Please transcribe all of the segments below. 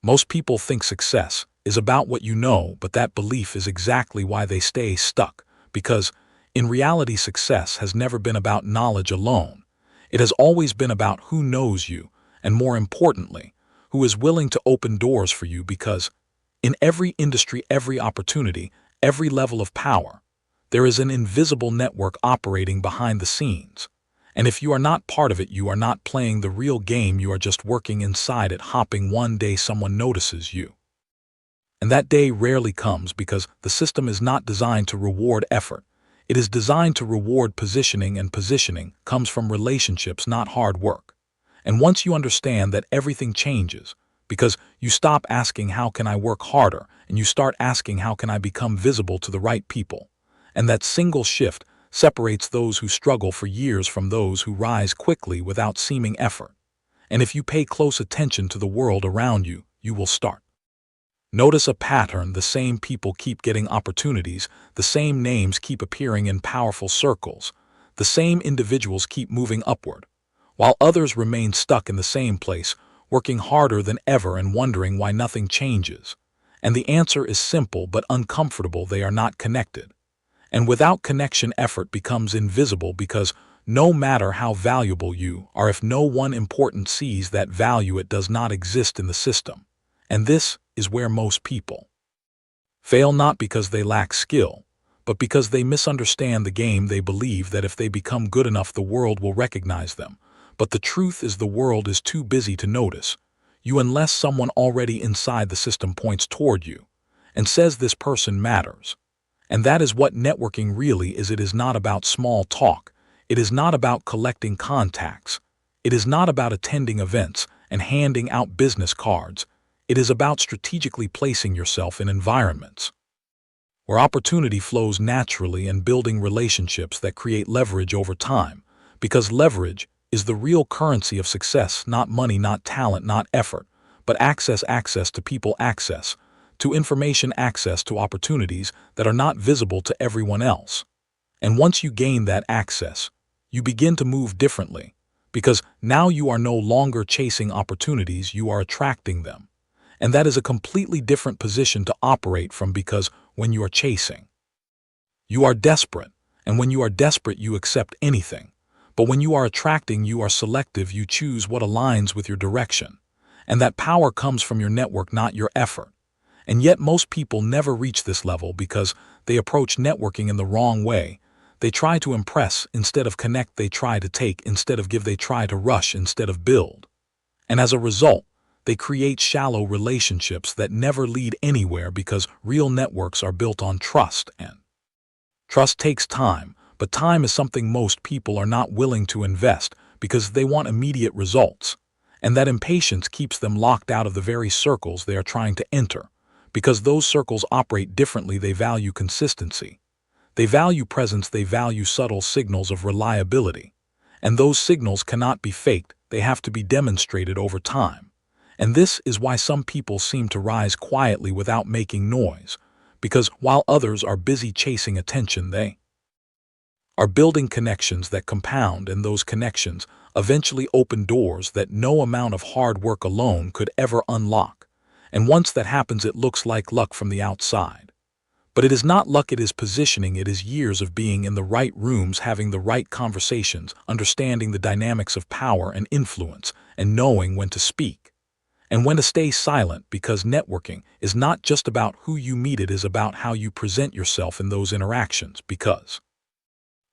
Most people think success is about what you know, but that belief is exactly why they stay stuck, because in reality, success has never been about knowledge alone. It has always been about who knows you, and more importantly, who is willing to open doors for you, because in every industry, every opportunity, every level of power, there is an invisible network operating behind the scenes. And if you are not part of it, you are not playing the real game, you are just working inside it, hoping one day someone notices you. And that day rarely comes because the system is not designed to reward effort. It is designed to reward positioning, and positioning comes from relationships, not hard work. And once you understand that, everything changes, because you stop asking, how can I work harder? And you start asking, how can I become visible to the right people? And that single shift separates those who struggle for years from those who rise quickly without seeming effort. And if you pay close attention to the world around you, you will start. Notice a pattern: the same people keep getting opportunities, the same names keep appearing in powerful circles, the same individuals keep moving upward, while others remain stuck in the same place, working harder than ever and wondering why nothing changes. And the answer is simple but uncomfortable: they are not connected. And without connection, effort becomes invisible, because no matter how valuable you are, if no one important sees that value, it does not exist in the system. And this is where most people fail, not because they lack skill, but because they misunderstand the game. They believe that if they become good enough, the world will recognize them. But the truth is, the world is too busy to notice you unless someone already inside the system points toward you and says, this person matters. And that is what networking really is. It is not about small talk. It is not about collecting contacts. It is not about attending events and handing out business cards. It is about strategically placing yourself in environments where opportunity flows naturally and building relationships that create leverage over time, because leverage is the real currency of success: not money, not talent, not effort, but access to people, access to information, access to opportunities that are not visible to everyone else. And once you gain that access, you begin to move differently, because now you are no longer chasing opportunities, you are attracting them. And that is a completely different position to operate from, because when you are chasing, you are desperate. And when you are desperate, you accept anything. But when you are attracting, you are selective, you choose what aligns with your direction. And that power comes from your network, not your effort. And yet most people never reach this level because they approach networking in the wrong way. They try to impress instead of connect. They try to take instead of give. They try to rush instead of build. And as a result, they create shallow relationships that never lead anywhere, because real networks are built on trust, and trust takes time, but time is something most people are not willing to invest because they want immediate results. And that impatience keeps them locked out of the very circles they are trying to enter, because those circles operate differently. They value consistency. They value presence. They value subtle signals of reliability. And those signals cannot be faked. They have to be demonstrated over time. And this is why some people seem to rise quietly without making noise, because while others are busy chasing attention, they are building connections that compound, and those connections eventually open doors that no amount of hard work alone could ever unlock. And once that happens, it looks like luck from the outside. But it is not luck, it is positioning. It is years of being in the right rooms, having the right conversations, understanding the dynamics of power and influence, and knowing when to speak and when to stay silent, because networking is not just about who you meet, it is about how you present yourself in those interactions, because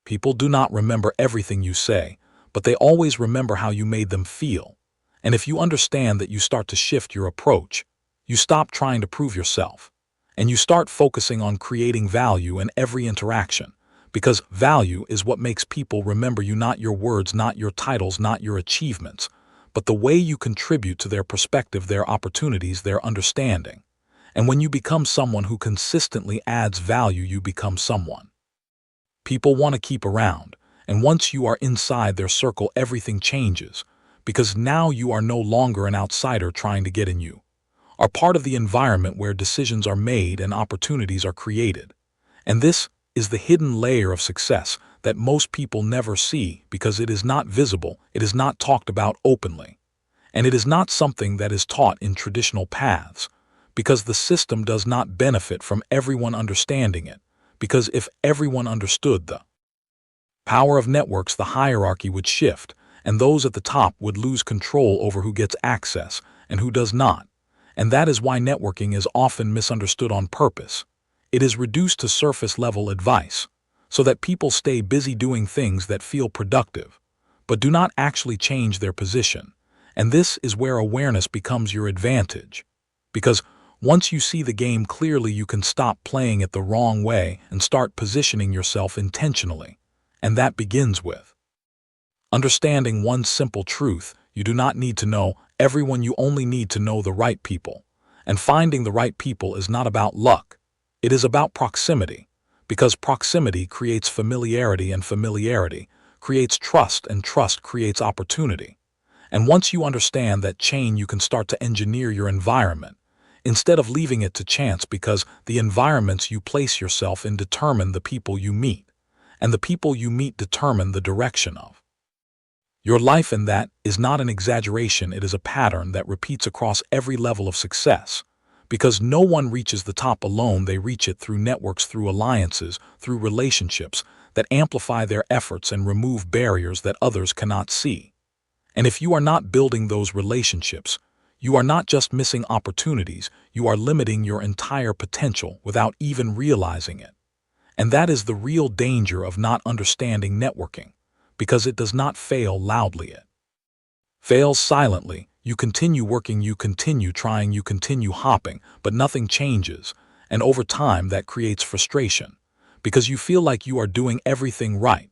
people do not remember everything you say, but they always remember how you made them feel. And if you understand that, you start to shift your approach. You stop trying to prove yourself, and you start focusing on creating value in every interaction, because value is what makes people remember you, not your words, not your titles, not your achievements, but the way you contribute to their perspective, their opportunities, their understanding. And when you become someone who consistently adds value, you become someone people want to keep around. And once you are inside their circle, everything changes, because now you are no longer an outsider trying to get in. You are part of the environment where decisions are made and opportunities are created. And this is the hidden layer of success that most people never see, because it is not visible, it is not talked about openly. And it is not something that is taught in traditional paths, because the system does not benefit from everyone understanding it, because if everyone understood the power of networks, the hierarchy would shift, and those at the top would lose control over who gets access and who does not. And that is why networking is often misunderstood on purpose. It is reduced to surface-level advice, so that people stay busy doing things that feel productive, but do not actually change their position. And this is where awareness becomes your advantage. Because once you see the game clearly, you can stop playing it the wrong way and start positioning yourself intentionally. And that begins with understanding one simple truth: you do not need to know everyone, you only need to know the right people. And finding the right people is not about luck. It is about proximity, because proximity creates familiarity, and familiarity creates trust, and trust creates opportunity. And once you understand that chain, you can start to engineer your environment, instead of leaving it to chance, because the environments you place yourself in determine the people you meet, and the people you meet determine the direction of your life. And that is not an exaggeration, it is a pattern that repeats across every level of success. Because no one reaches the top alone, they reach it through networks, through alliances, through relationships that amplify their efforts and remove barriers that others cannot see. And if you are not building those relationships, you are not just missing opportunities, you are limiting your entire potential without even realizing it. And that is the real danger of not understanding networking, because it does not fail loudly, it fails silently. You continue working, you continue trying, you continue hopping, but nothing changes. And over time, that creates frustration, because you feel like you are doing everything right,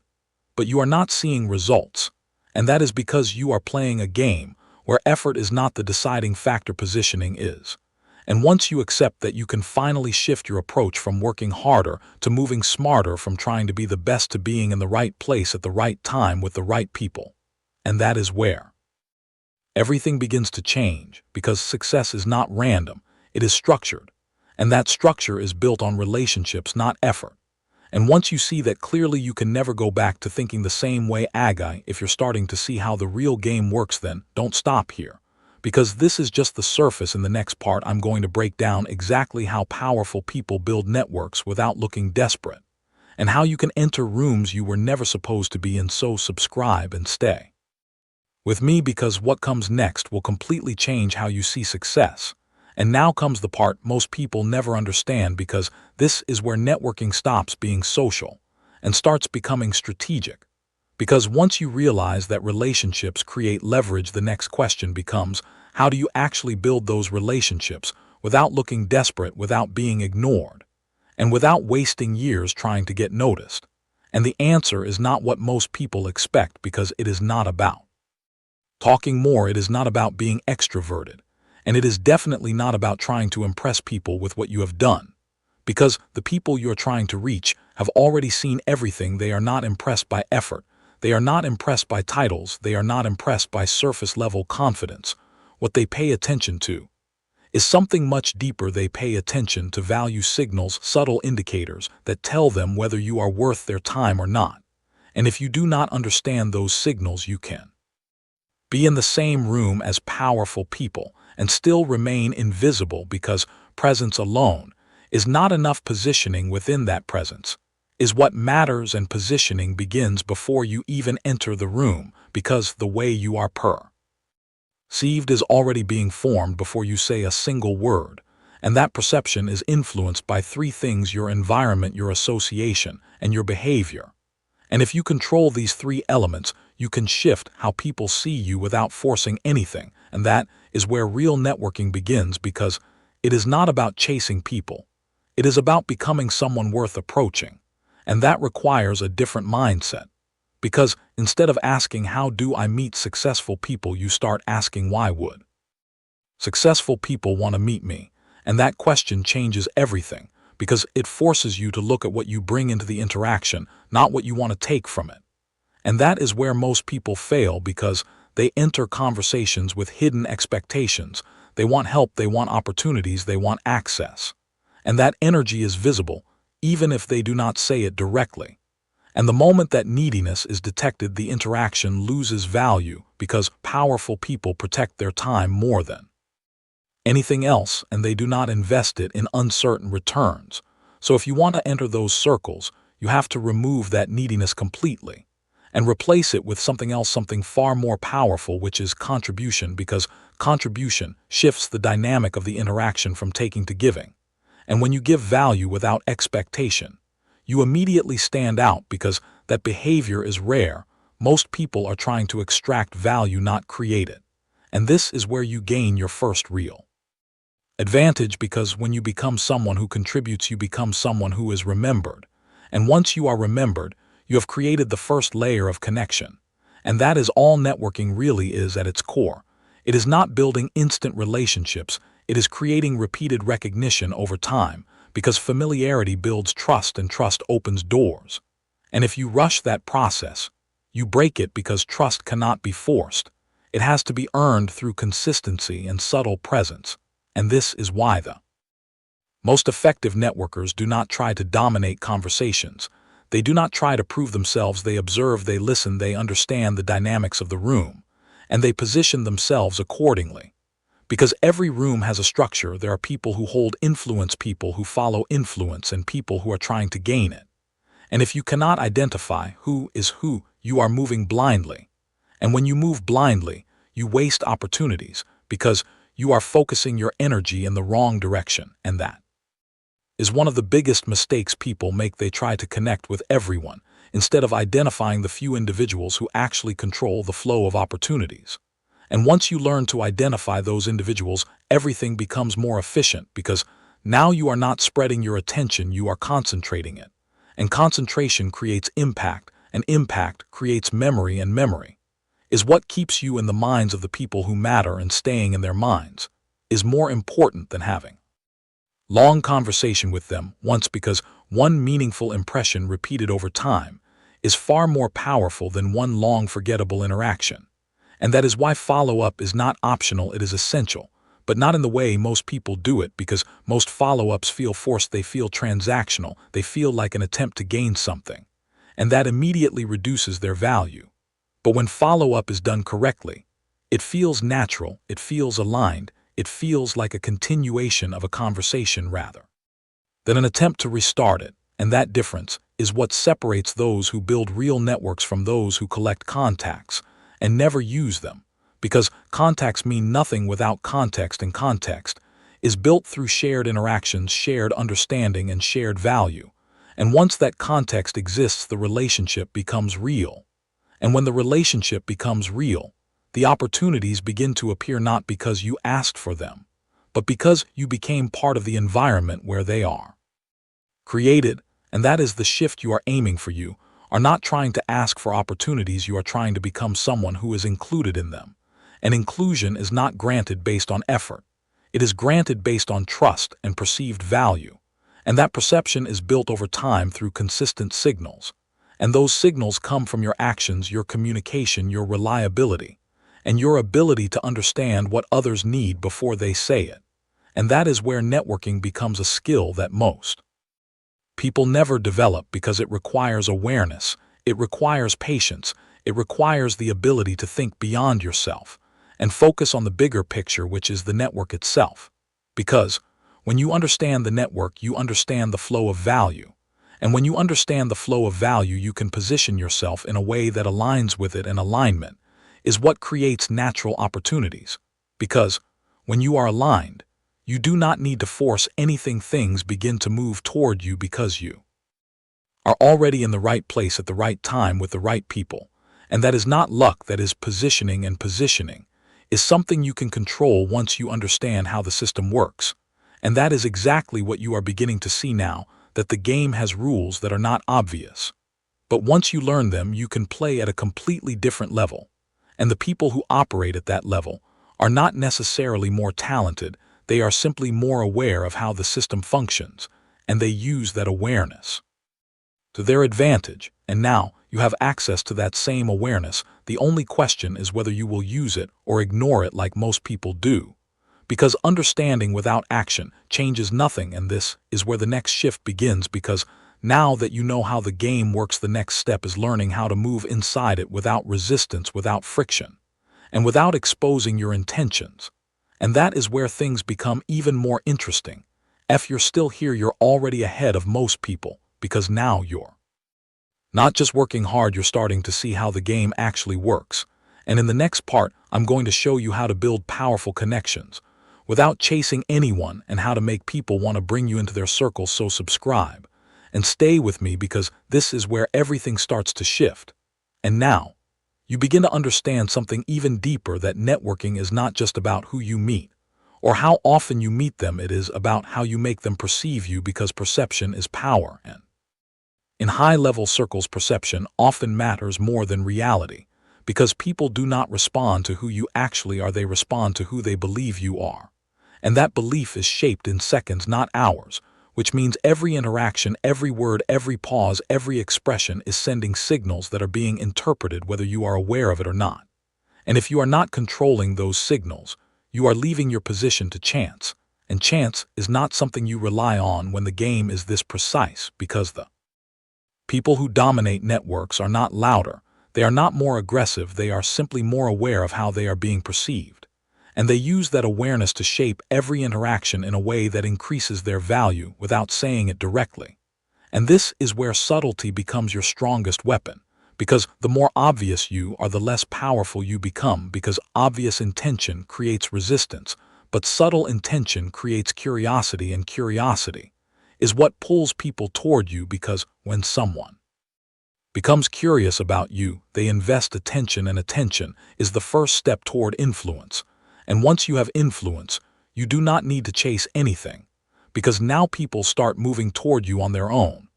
but you are not seeing results. And that is because you are playing a game where effort is not the deciding factor, positioning is. And once you accept that, you can finally shift your approach from working harder to moving smarter, from trying to be the best to being in the right place at the right time with the right people. And that is where everything begins to change, because success is not random, it is structured. And that structure is built on relationships, not effort. And once you see that clearly, you can never go back to thinking the same way. If you're starting to see how the real game works, then don't stop here. Because this is just the surface. In the next part, I'm going to break down exactly how powerful people build networks without looking desperate, and how you can enter rooms you were never supposed to be in. So subscribe and stay with me, because what comes next will completely change how you see success. And now comes the part most people never understand, because this is where networking stops being social and starts becoming strategic. Because once you realize that relationships create leverage, the next question becomes, how do you actually build those relationships without looking desperate, without being ignored, and without wasting years trying to get noticed? And the answer is not what most people expect, because it is not about talking more, it is not about being extroverted, and it is definitely not about trying to impress people with what you have done. Because the people you're trying to reach have already seen everything. They are not impressed by effort. They are not impressed by titles. They are not impressed by surface-level confidence. What they pay attention to is something much deeper. They pay attention to value signals, subtle indicators that tell them whether you are worth their time or not. And if you do not understand those signals, you can be in the same room as powerful people and still remain invisible, because presence alone is not enough. Positioning within that presence is what matters, and positioning begins before you even enter the room, because the way you are perceived is already being formed before you say a single word. And that perception is influenced by three things: your environment, your association, and your behavior. And if you control these three elements, you can shift how people see you without forcing anything. And that is where real networking begins, because it is not about chasing people. It is about becoming someone worth approaching. And that requires a different mindset. Because instead of asking, how do I meet successful people, you start asking, why would successful people want to meet me? And that question changes everything, because it forces you to look at what you bring into the interaction, not what you want to take from it. And that is where most people fail, because they enter conversations with hidden expectations. They want help, they want opportunities, they want access. And that energy is visible, even if they do not say it directly. And the moment that neediness is detected, the interaction loses value, because powerful people protect their time more than anything else, and they do not invest it in uncertain returns. So if you want to enter those circles, you have to remove that neediness completely and replace it with something else, something far more powerful, which is contribution, because contribution shifts the dynamic of the interaction from taking to giving. And when you give value without expectation, you immediately stand out because that behavior is rare. Most people are trying to extract value, not create it. And this is where you gain your first real advantage, because when you become someone who contributes, you become someone who is remembered. And once you are remembered, you have created the first layer of connection. And that is all networking really is at its core. It is not building instant relationships, it is creating repeated recognition over time, because familiarity builds trust and trust opens doors. And if you rush that process, you break it, because trust cannot be forced. It has to be earned through consistency and subtle presence. And this is why the most effective networkers do not try to dominate conversations. They do not try to prove themselves. They observe, they listen, they understand the dynamics of the room, and they position themselves accordingly. Because every room has a structure. There are people who hold influence, people who follow influence, and people who are trying to gain it. And if you cannot identify who is who, you are moving blindly. And when you move blindly, you waste opportunities, because you are focusing your energy in the wrong direction, and that is one of the biggest mistakes people make. They try to connect with everyone, instead of identifying the few individuals who actually control the flow of opportunities. And once you learn to identify those individuals, everything becomes more efficient, because now you are not spreading your attention, you are concentrating it. And concentration creates impact, and impact creates memory, and memory is what keeps you in the minds of the people who matter, and staying in their minds is more important than having long conversation with them once, because one meaningful impression repeated over time is far more powerful than one long forgettable interaction. And that is why follow-up is not optional, it is essential, but not in the way most people do it, because most follow-ups feel forced, they feel transactional, they feel like an attempt to gain something, and that immediately reduces their value. But when follow-up is done correctly, it feels natural, it feels aligned, it feels like a continuation of a conversation rather than an attempt to restart it. And that difference is what separates those who build real networks from those who collect contacts and never use them, because contacts mean nothing without context, and context is built through shared interactions, shared understanding, and shared value. And once that context exists, the relationship becomes real. And when the relationship becomes real, the opportunities begin to appear, not because you asked for them, but because you became part of the environment where they are created. And that is the shift you are aiming for. You are not trying to ask for opportunities, you are trying to become someone who is included in them. And inclusion is not granted based on effort. It is granted based on trust and perceived value. And that perception is built over time through consistent signals. And those signals come from your actions, your communication, your reliability, and your ability to understand what others need before they say it. And that is where networking becomes a skill that most people never develop, because it requires awareness, it requires patience, it requires the ability to think beyond yourself and focus on the bigger picture, which is the network itself. Because when you understand the network, you understand the flow of value. And when you understand the flow of value, you can position yourself in a way that aligns with it, and alignment is what creates natural opportunities. Because when you are aligned, you do not need to force anything. Things begin to move toward you because you are already in the right place at the right time with the right people. And that is not luck, that is positioning, and positioning is something you can control once you understand how the system works. And that is exactly what you are beginning to see now, that the game has rules that are not obvious. But once you learn them, you can play at a completely different level. And the people who operate at that level are not necessarily more talented, they are simply more aware of how the system functions, and they use that awareness to their advantage. And now you have access to that same awareness. The only question is whether you will use it or ignore it like most people do. Because understanding without action changes nothing, and this is where the next shift begins, because now that you know how the game works, the next step is learning how to move inside it without resistance, without friction. and without exposing your intentions. And that is where things become even more interesting. If you're still here, you're already ahead of most people, because now you're not just working hard, you're starting to see how the game actually works. And in the next part, I'm going to show you how to build powerful connections without chasing anyone, and how to make people want to bring you into their circle. So subscribe and stay with me, because this is where everything starts to shift. And now, you begin to understand something even deeper, that networking is not just about who you meet or how often you meet them. It is about how you make them perceive you, because perception is power, and in high-level circles, perception often matters more than reality, because people do not respond to who you actually are, they respond to who they believe you are. And that belief is shaped in seconds, not hours, which means every interaction, every word, every pause, every expression is sending signals that are being interpreted whether you are aware of it or not. And if you are not controlling those signals, you are leaving your position to chance. And chance is not something you rely on when the game is this precise, because the people who dominate networks are not louder, they are not more aggressive, they are simply more aware of how they are being perceived. And they use that awareness to shape every interaction in a way that increases their value without saying it directly. And this is where subtlety becomes your strongest weapon, because the more obvious you are, the less powerful you become, because obvious intention creates resistance, but subtle intention creates curiosity, and curiosity is what pulls people toward you, because when someone becomes curious about you, they invest attention, and attention is the first step toward influence. And once you have influence, you do not need to chase anything, because now people start moving toward you on their own.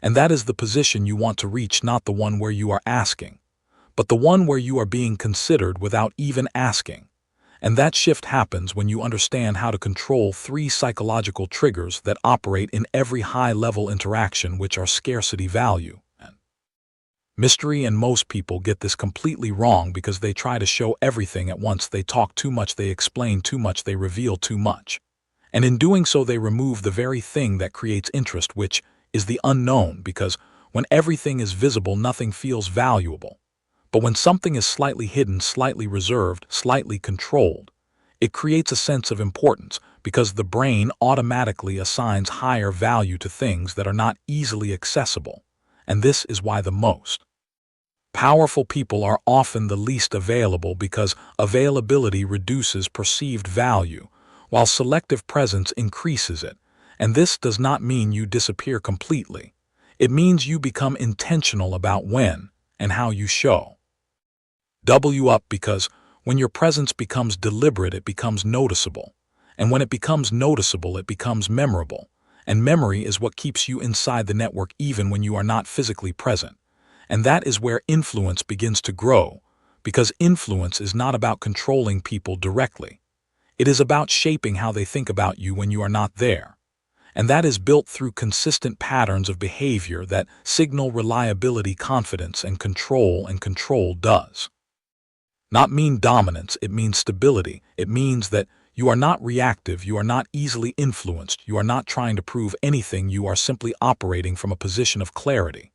And that is the position you want to reach, not the one where you are asking, but the one where you are being considered without even asking. And that shift happens when you understand how to control 3 psychological triggers that operate in every high-level interaction, which are scarcity, value, and mystery. And most people get this completely wrong, because they try to show everything at once. They talk too much, they explain too much, they reveal too much. And in doing so, they remove the very thing that creates interest, which is the unknown, because when everything is visible, nothing feels valuable. But when something is slightly hidden, slightly reserved, slightly controlled, it creates a sense of importance, because the brain automatically assigns higher value to things that are not easily accessible. And this is why the most powerful people are often the least available, because availability reduces perceived value, while selective presence increases it. And this does not mean you disappear completely. It means you become intentional about when and how you show up, because when your presence becomes deliberate, it becomes noticeable. And when it becomes noticeable, it becomes memorable. And memory is what keeps you inside the network even when you are not physically present. And that is where influence begins to grow, because influence is not about controlling people directly. It is about shaping how they think about you when you are not there. And that is built through consistent patterns of behavior that signal reliability, confidence, and control. And control does not mean dominance, it means stability. It means that you are not reactive, you are not easily influenced, you are not trying to prove anything, you are simply operating from a position of clarity.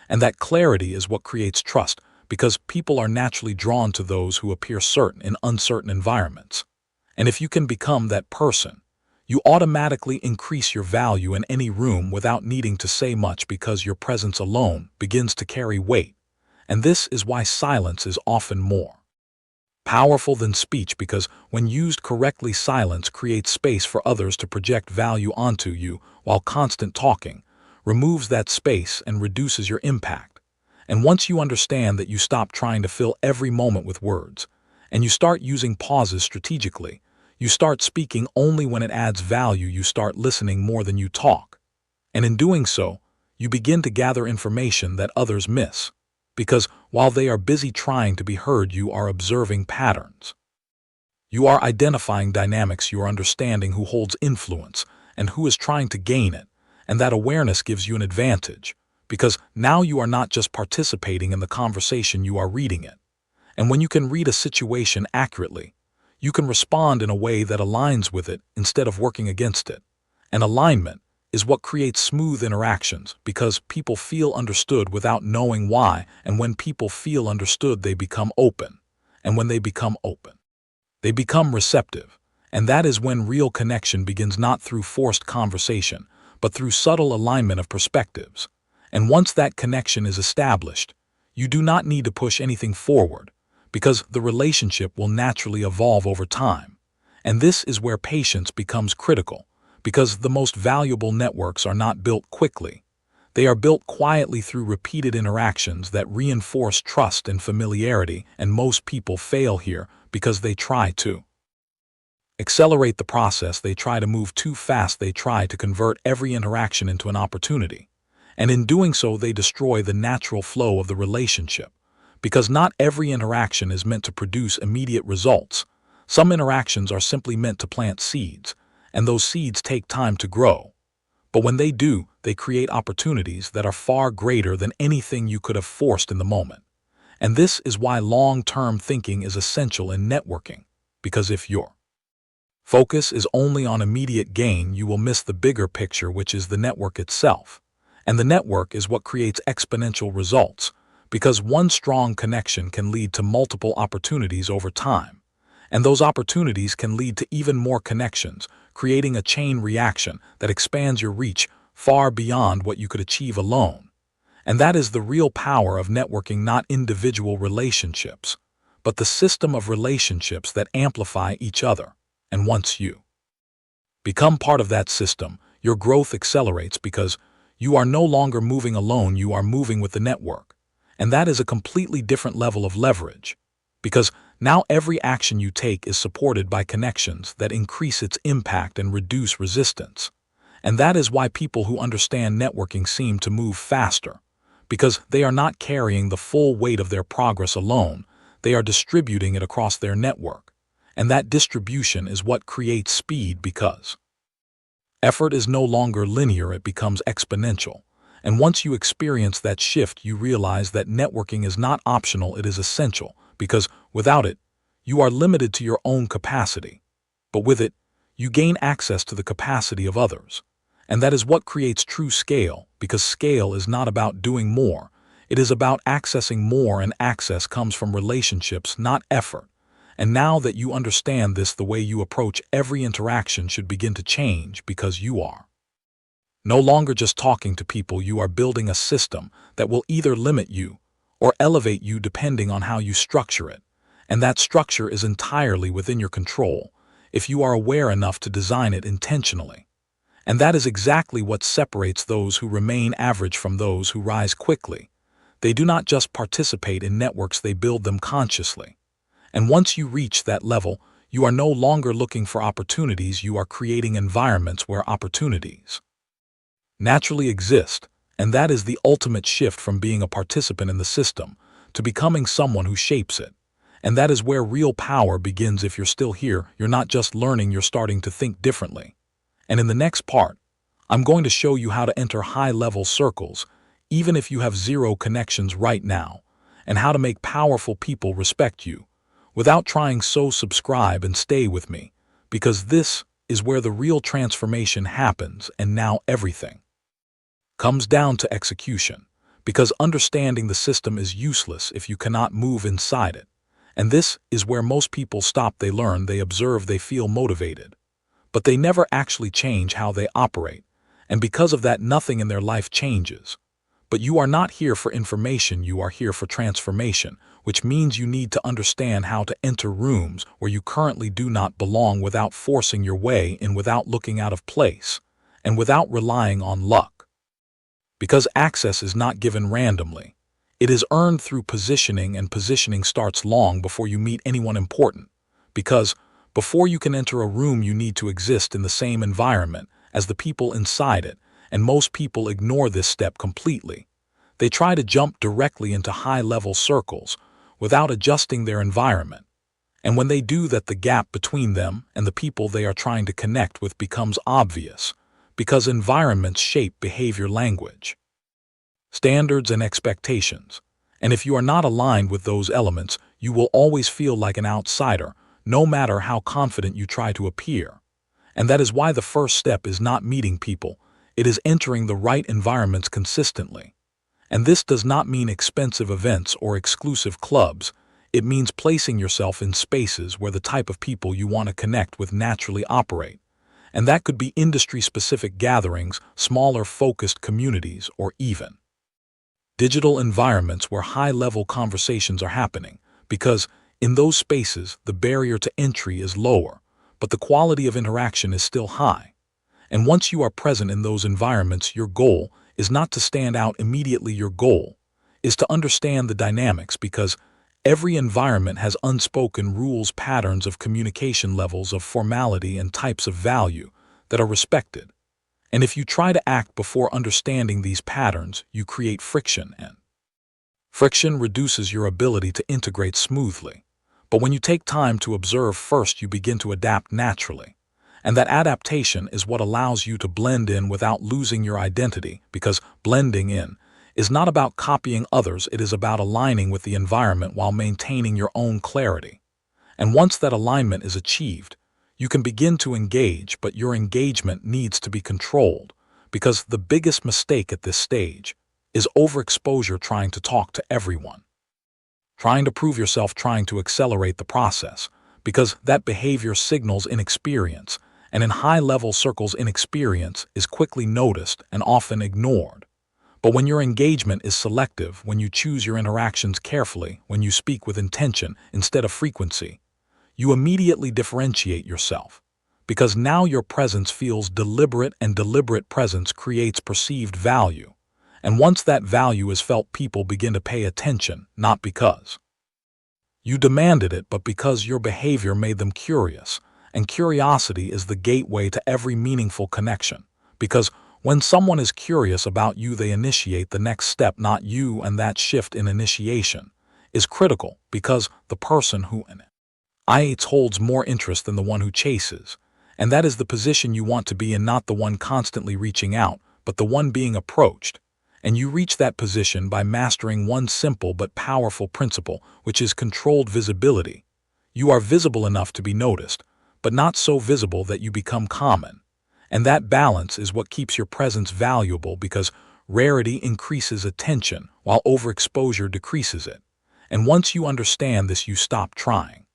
And that clarity is what creates trust, because people are naturally drawn to those who appear certain in uncertain environments. And if you can become that person, you automatically increase your value in any room without needing to say much, because your presence alone begins to carry weight. And this is why silence is often more powerful than speech, because when used correctly, silence creates space for others to project value onto you, while constant talking removes that space and reduces your impact. And once you understand that, you stop trying to fill every moment with words, and you start using pauses strategically. You start speaking only when it adds value. You start listening more than you talk. And in doing so, you begin to gather information that others miss, because while they are busy trying to be heard, you are observing patterns. You are identifying dynamics, you are understanding who holds influence and who is trying to gain it, and that awareness gives you an advantage, because now you are not just participating in the conversation, you are reading it. And when you can read a situation accurately, you can respond in a way that aligns with it instead of working against it. And alignment is what creates smooth interactions, because people feel understood without knowing why, and when people feel understood, they become open. and when they become open. They become receptive, and that is when real connection begins, not through forced conversation, but through subtle alignment of perspectives. And once that connection is established, you do not need to push anything forward, because the relationship will naturally evolve over time. And this is where patience becomes critical, because the most valuable networks are not built quickly. They are built quietly through repeated interactions that reinforce trust and familiarity, and most people fail here because they try to accelerate the process. They try to move too fast. They try to convert every interaction into an opportunity. And in doing so, they destroy the natural flow of the relationship. Because not every interaction is meant to produce immediate results. Some interactions are simply meant to plant seeds, and those seeds take time to grow. But when they do, they create opportunities that are far greater than anything you could have forced in the moment. And this is why long-term thinking is essential in networking. Because if your focus is only on immediate gain, you will miss the bigger picture, which is the network itself. And the network is what creates exponential results, because one strong connection can lead to multiple opportunities over time. And those opportunities can lead to even more connections, creating a chain reaction that expands your reach far beyond what you could achieve alone. And that is the real power of networking, not individual relationships, but the system of relationships that amplify each other. And once you become part of that system, your growth accelerates, because you are no longer moving alone, you are moving with the network. And that is a completely different level of leverage, because now every action you take is supported by connections that increase its impact and reduce resistance. And that is why people who understand networking seem to move faster, because they are not carrying the full weight of their progress alone, they are distributing it across their network. And that distribution is what creates speed, because effort is no longer linear, it becomes exponential. And once you experience that shift, you realize that networking is not optional, it is essential, because without it, you are limited to your own capacity. But with it, you gain access to the capacity of others. And that is what creates true scale, because scale is not about doing more, it is about accessing more, and access comes from relationships, not effort. And now that you understand this, the way you approach every interaction should begin to change, because you are no longer just talking to people, you are building a system that will either limit you or elevate you depending on how you structure it. And that structure is entirely within your control, if you are aware enough to design it intentionally. And that is exactly what separates those who remain average from those who rise quickly. They do not just participate in networks, they build them consciously. And once you reach that level, you are no longer looking for opportunities, you are creating environments where opportunities naturally exist. And that is the ultimate shift from being a participant in the system to becoming someone who shapes it. And that is where real power begins. If you're still here, you're not just learning, you're starting to think differently. And in the next part, I'm going to show you how to enter high-level circles, even if you have zero connections right now, and how to make powerful people respect you without trying. So subscribe and stay with me, because this is where the real transformation happens. And now everything comes down to execution, because understanding the system is useless if you cannot move inside it. And this is where most people stop. They learn, they observe, they feel motivated, but they never actually change how they operate. And because of that, nothing in their life changes. But you are not here for information, you are here for transformation, which means you need to understand how to enter rooms where you currently do not belong without forcing your way in, without looking out of place, and without relying on luck. Because access is not given randomly. It is earned through positioning, and positioning starts long before you meet anyone important. Because before you can enter a room, you need to exist in the same environment as the people inside it, and most people ignore this step completely. They try to jump directly into high-level circles without adjusting their environment. And when they do that, the gap between them and the people they are trying to connect with becomes obvious, because environments shape behavior, language, standards, and expectations. And if you are not aligned with those elements, you will always feel like an outsider, no matter how confident you try to appear. And that is why the first step is not meeting people, it is entering the right environments consistently. And this does not mean expensive events or exclusive clubs, It means placing yourself in spaces where the type of people you want to connect with naturally operate. And that could be industry-specific gatherings, smaller focused communities, or even digital environments where high-level conversations are happening, because in those spaces, the barrier to entry is lower, but the quality of interaction is still high. And once you are present in those environments, your goal is not to stand out immediately. Your goal is to understand the dynamics, because every environment has unspoken rules, patterns of communication, levels of formality, and types of value that are respected. And if you try to act before understanding these patterns, you create friction, and friction reduces your ability to integrate smoothly. But when you take time to observe first, you begin to adapt naturally. And that adaptation is what allows you to blend in without losing your identity, because blending in is not about copying others, it is about aligning with the environment while maintaining your own clarity. And once that alignment is achieved, you can begin to engage, but your engagement needs to be controlled, because the biggest mistake at this stage is overexposure, trying to talk to everyone, trying to prove yourself, trying to accelerate the process, because that behavior signals inexperience, and in high-level circles, inexperience is quickly noticed and often ignored. But when your engagement is selective, when you choose your interactions carefully, when you speak with intention instead of frequency, you immediately differentiate yourself, because now your presence feels deliberate, and deliberate presence creates perceived value. And once that value is felt, people begin to pay attention, not because you demanded it, but because your behavior made them curious. And curiosity is the gateway to every meaningful connection, because when someone is curious about you, they initiate the next step, not you, and that shift in initiation is critical, because the person who holds more interest than the one who chases, and that is the position you want to be in, not the one constantly reaching out, but the one being approached. And you reach that position by mastering one simple but powerful principle, which is controlled visibility. You are visible enough to be noticed, but not so visible that you become common. And that balance is what keeps your presence valuable, because rarity increases attention while overexposure decreases it. And once you understand this, you stop trying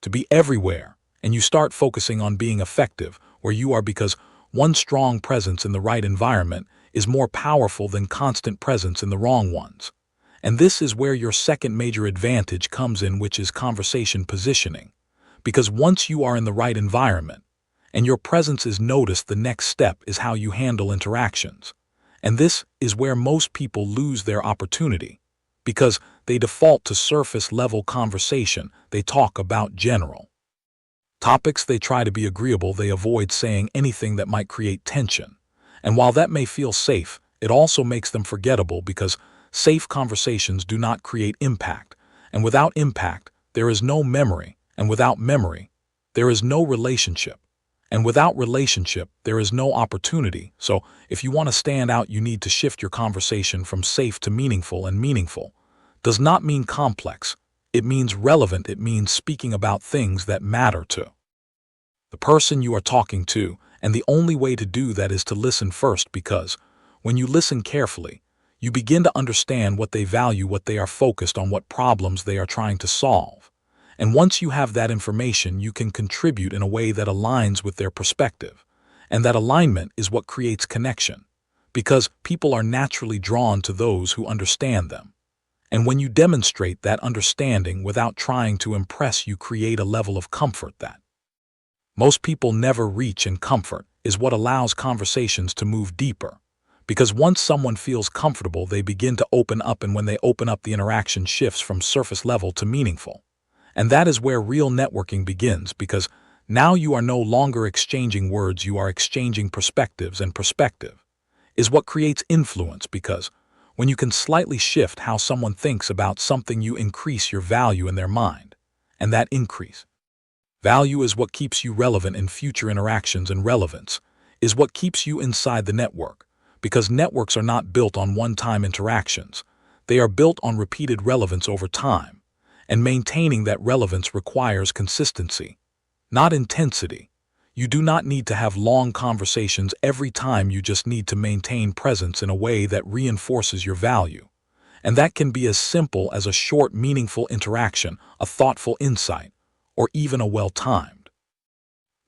to be everywhere, and you start focusing on being effective where you are, because one strong presence in the right environment is more powerful than constant presence in the wrong ones. And this is where your second major advantage comes in, which is conversation positioning. Because once you are in the right environment and your presence is noticed, the next step is how you handle interactions. And this is where most people lose their opportunity, because they default to surface-level conversation. They talk about general topics, they try to be agreeable, they avoid saying anything that might create tension. And while that may feel safe, it also makes them forgettable, because safe conversations do not create impact. And without impact, there is no memory. And without memory, there is no relationship. And without relationship, there is no opportunity. So, if you want to stand out, you need to shift your conversation from safe to meaningful. And meaningful does not mean complex. It means relevant. It means speaking about things that matter to the person you are talking to. And the only way to do that is to listen first, because when you listen carefully, you begin to understand what they value, what they are focused on, what problems they are trying to solve. And once you have that information, you can contribute in a way that aligns with their perspective. And that alignment is what creates connection, because people are naturally drawn to those who understand them. And when you demonstrate that understanding without trying to impress, you create a level of comfort that most people never reach, and comfort is what allows conversations to move deeper. Because once someone feels comfortable, they begin to open up, and when they open up, the interaction shifts from surface level to meaningful. And that is where real networking begins, because now you are no longer exchanging words, you are exchanging perspectives, and perspective is what creates influence, because when you can slightly shift how someone thinks about something, you increase your value in their mind. And that increase value is what keeps you relevant in future interactions, and relevance is what keeps you inside the network, because networks are not built on one-time interactions. They are built on repeated relevance over time, and maintaining that relevance requires consistency, not intensity. You do not need to have long conversations every time, you just need to maintain presence in a way that reinforces your value. And that can be as simple as a short, meaningful interaction, a thoughtful insight, or even a well-timed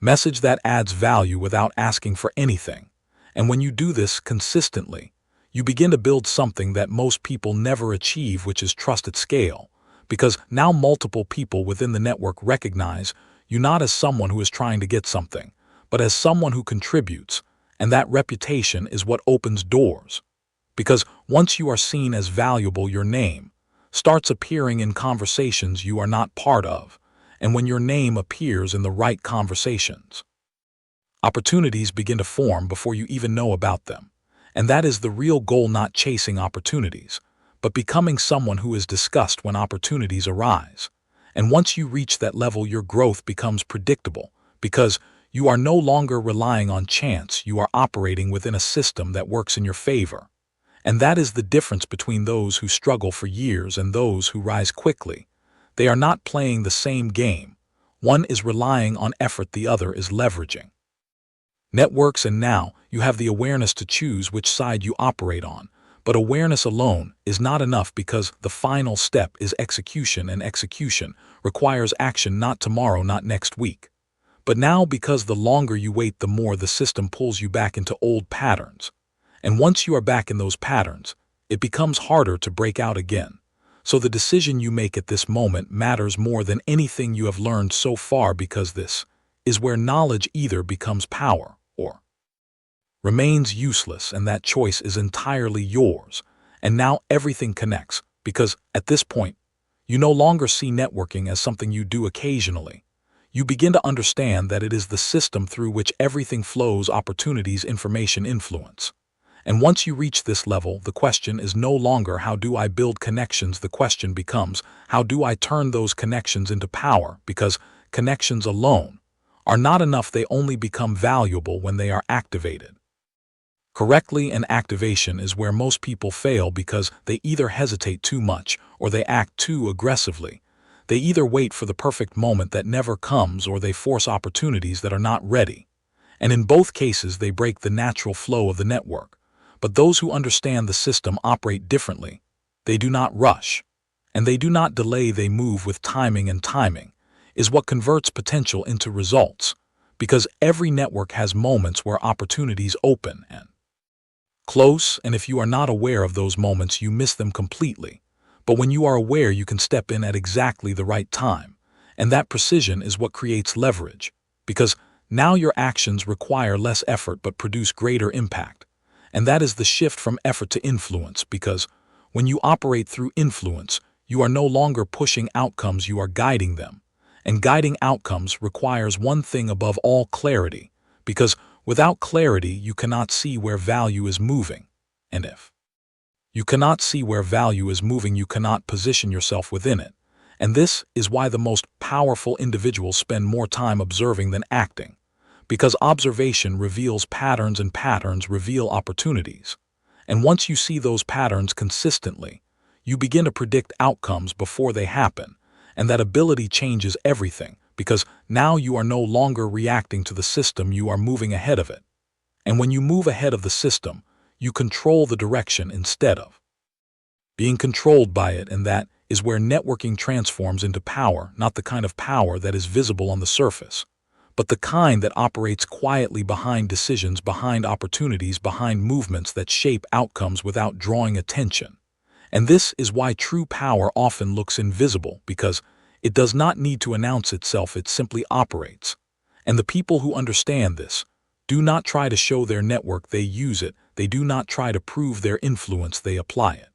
message that adds value without asking for anything. And when you do this consistently, you begin to build something that most people never achieve, which is trust at scale, because now multiple people within the network recognize you not as someone who is trying to get something, but as someone who contributes, and that reputation is what opens doors. Because once you are seen as valuable, your name starts appearing in conversations you are not part of, and when your name appears in the right conversations, opportunities begin to form before you even know about them. And that is the real goal, not chasing opportunities, but becoming someone who is discussed when opportunities arise. And once you reach that level, your growth becomes predictable, because you are no longer relying on chance, you are operating within a system that works in your favor. And that is the difference between those who struggle for years and those who rise quickly. They are not playing the same game. One is relying on effort, the other is leveraging networks. And now you have the awareness to choose which side you operate on. But awareness alone is not enough, because the final step is execution, and execution requires action, not tomorrow, not next week, but now, because the longer you wait, the more the system pulls you back into old patterns. And once you are back in those patterns, it becomes harder to break out again. So the decision you make at this moment matters more than anything you have learned so far, because this is where knowledge either becomes power or remains useless, and that choice is entirely yours. And now everything connects, because at this point, you no longer see networking as something you do occasionally. You begin to understand that it is the system through which everything flows: opportunities, information, influence. And once you reach this level, the question is no longer how do I build connections, the question becomes how do I turn those connections into power, because connections alone are not enough, they only become valuable when they are activated correctly. And activation is where most people fail, because they either hesitate too much or they act too aggressively. They either wait for the perfect moment that never comes, or they force opportunities that are not ready. And in both cases, they break the natural flow of the network. But those who understand the system operate differently. They do not rush, and they do not delay, they move with timing, and timing is what converts potential into results, because every network has moments where opportunities open and close, and if you are not aware of those moments, you miss them completely. But when you are aware, you can step in at exactly the right time, and that precision is what creates leverage, because now your actions require less effort but produce greater impact. And that is the shift from effort to influence, because when you operate through influence, you are no longer pushing outcomes, you are guiding them. And guiding outcomes requires one thing above all: clarity, because without clarity, you cannot see where value is moving. And if you cannot see where value is moving, you cannot position yourself within it. And this is why the most powerful individuals spend more time observing than acting, because observation reveals patterns, and patterns reveal opportunities. And once you see those patterns consistently, you begin to predict outcomes before they happen. And that ability changes everything, because now you are no longer reacting to the system, you are moving ahead of it. And when you move ahead of the system, you control the direction instead of being controlled by it. And that is where networking transforms into power, not the kind of power that is visible on the surface, but the kind that operates quietly behind decisions, behind opportunities, behind movements that shape outcomes without drawing attention. And this is why true power often looks invisible, because it does not need to announce itself, it simply operates. And the people who understand this do not try to show their network, they use it. They do not try to prove their influence, they apply it.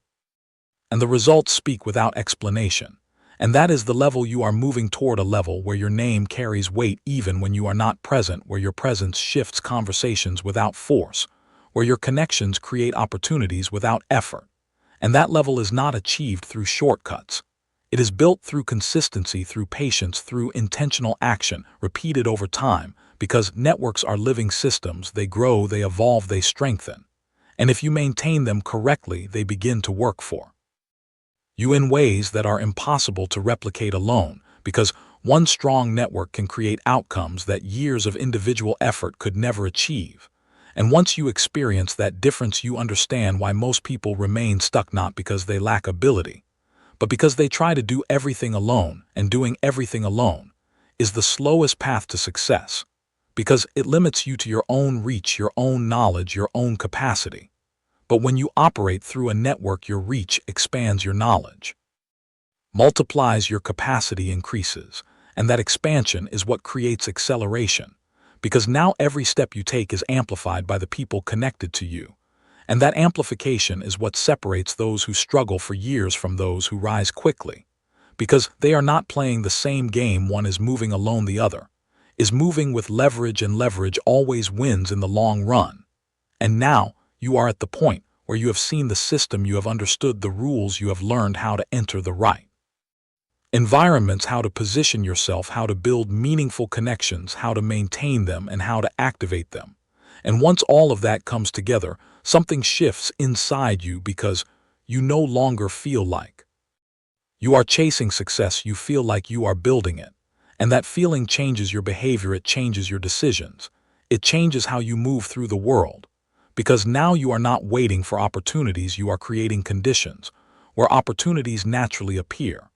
And the results speak without explanation. And that is the level you are moving toward, a level where your name carries weight even when you are not present, where your presence shifts conversations without force, where your connections create opportunities without effort. And that level is not achieved through shortcuts. It is built through consistency, through patience, through intentional action, repeated over time, because networks are living systems. They grow, they evolve, they strengthen. And if you maintain them correctly, they begin to work for you in ways that are impossible to replicate alone, because one strong network can create outcomes that years of individual effort could never achieve. And once you experience that difference, you understand why most people remain stuck, not because they lack ability, but because they try to do everything alone, and doing everything alone is the slowest path to success, because it limits you to your own reach, your own knowledge, your own capacity. But when you operate through a network, your reach expands, your knowledge multiplies, your capacity increases, and that expansion is what creates acceleration, because now every step you take is amplified by the people connected to you. And that amplification is what separates those who struggle for years from those who rise quickly, because they are not playing the same game. One is moving alone, the other is moving with leverage, and leverage always wins in the long run. And now you are at the point where you have seen the system, you have understood the rules, you have learned how to enter the right environments, how to position yourself, how to build meaningful connections, how to maintain them, and how to activate them. And once all of that comes together, something shifts inside you, because you no longer feel like you are chasing success, you feel like you are building it. And that feeling changes your behavior, it changes your decisions, it changes how you move through the world. Because now you are not waiting for opportunities, you are creating conditions where opportunities naturally appear.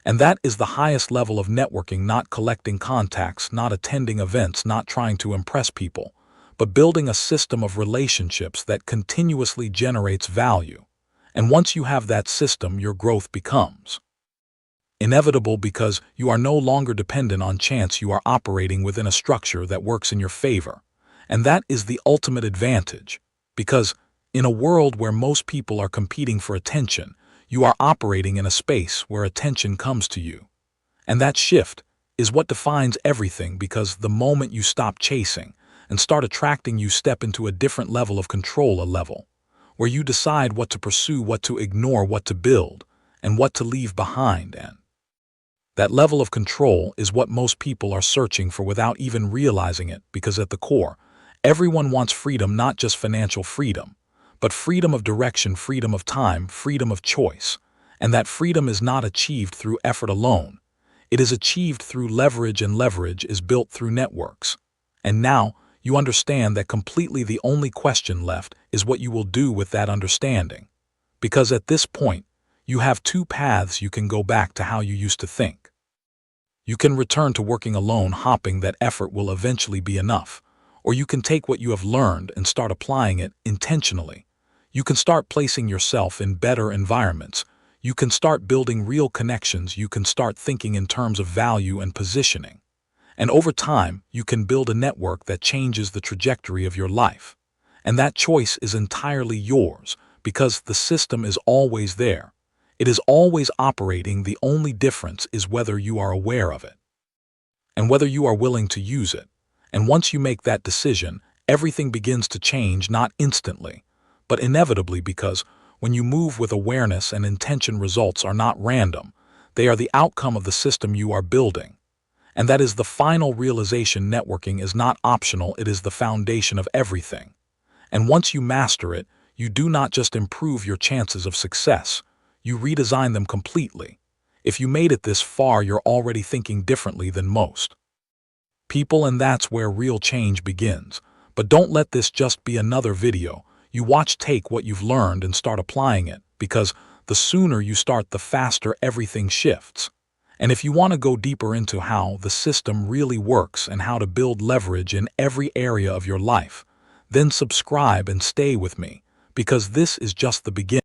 And that is the highest level of networking, not collecting contacts, not attending events, not trying to impress people, but building a system of relationships that continuously generates value. And once you have that system, your growth becomes inevitable, because you are no longer dependent on chance, you are operating within a structure that works in your favor. And that is the ultimate advantage, because in a world where most people are competing for attention, you are operating in a space where attention comes to you. And that shift is what defines everything, because the moment you stop chasing and start attracting, you step into a different level of control, a level where you decide what to pursue, what to ignore, what to build, and what to leave behind. And that level of control is what most people are searching for without even realizing it, because at the core, everyone wants freedom, not just financial freedom, but freedom of direction, freedom of time, freedom of choice. And that freedom is not achieved through effort alone. It is achieved through leverage, and leverage is built through networks. And now you understand that completely. The only question left is what you will do with that understanding. Because at this point, you have two paths. You can go back to how you used to think. You can return to working alone, hoping that effort will eventually be enough. Or you can take what you have learned and start applying it intentionally. You can start placing yourself in better environments. You can start building real connections. You can start thinking in terms of value and positioning. And over time, you can build a network that changes the trajectory of your life. And that choice is entirely yours, because the system is always there. It is always operating. The only difference is whether you are aware of it and whether you are willing to use it. And once you make that decision, everything begins to change, not instantly, but inevitably, because when you move with awareness and intention, results are not random. They are the outcome of the system you are building. And that is the final realization. Networking is not optional, it is the foundation of everything. And once you master it, you do not just improve your chances of success, you redesign them completely. If you made it this far, you're already thinking differently than most people, and that's where real change begins. But don't let this just be another video you watch. Take what you've learned and start applying it, because the sooner you start, the faster everything shifts. And if you want to go deeper into how the system really works and how to build leverage in every area of your life, then subscribe and stay with me, because this is just the beginning.